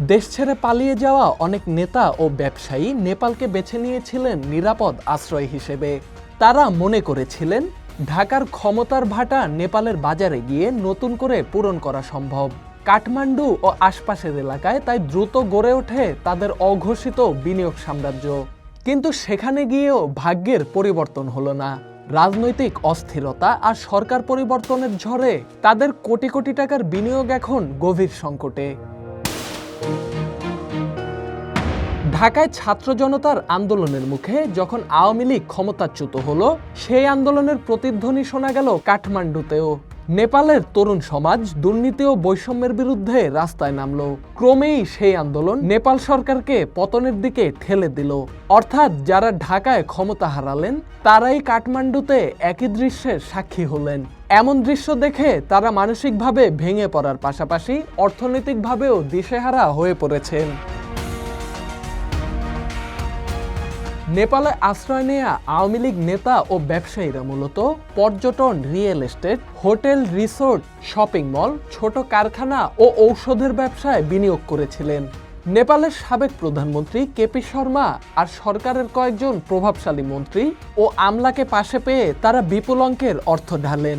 দেশ ছেড়ে পালিয়ে যাওয়া অনেক নেতা ও ব্যবসায়ী নেপালকে বেছে নিয়েছিলেন নিরাপদ আশ্রয় হিসেবে। তারা মনে করেছিলেন ঢাকার ক্ষমতার ভাটা নেপালের বাজারে গিয়ে নতুন করে পূরণ করা সম্ভব। কাঠমান্ডু ও আশপাশের এলাকায় তাই দ্রুত গড়ে ওঠে তাদের অঘোষিত বিনিয়োগ সাম্রাজ্য। কিন্তু সেখানে গিয়েও ভাগ্যের পরিবর্তন হলো না। রাজনৈতিক অস্থিরতা আর সরকার পরিবর্তনের ঝড়ে তাদের কোটি কোটি টাকার বিনিয়োগ এখন গভীর সংকটে। ঢাকায় ছাত্র জনতার আন্দোলনের মুখে যখন আওয়ামী লীগ ক্ষমতাচ্যুত হলো, সেই আন্দোলনের প্রতিধ্বনি শোনা গেল কাঠমান্ডুতেও। নেপালের তরুণ সমাজ দুর্নীতি ও বৈষম্যের বিরুদ্ধে রাস্তায় নামলো। ক্রমেই সেই আন্দোলন নেপাল সরকারকে পতনের দিকে ঠেলে দিল। অর্থাৎ যারা ঢাকায় ক্ষমতা হারালেন, তারাই কাঠমান্ডুতে একই দৃশ্যের সাক্ষী হলেন। এমন দৃশ্য দেখে তারা মানসিকভাবে ভেঙে পড়ার পাশাপাশি অর্থনৈতিকভাবেও দিশেহারা হয়ে পড়েছেন। নেপালে আশ্রয় নেয়া আওয়ামী লীগ নেতা ও ব্যবসায়ীরা মূলত পর্যটন, real estate, hotel, resort, shopping mall, ছোট কারখানা ও ঔষধের ব্যবসায় বিনিয়োগ করেছিলেন। নেপালের সাবেক প্রধানমন্ত্রী কেপি শর্মা আর সরকারের কয়েকজন প্রভাবশালী মন্ত্রী ও আমলাকে পাশে পেয়ে তারা বিপুল অঙ্কের অর্থ ঢালেন।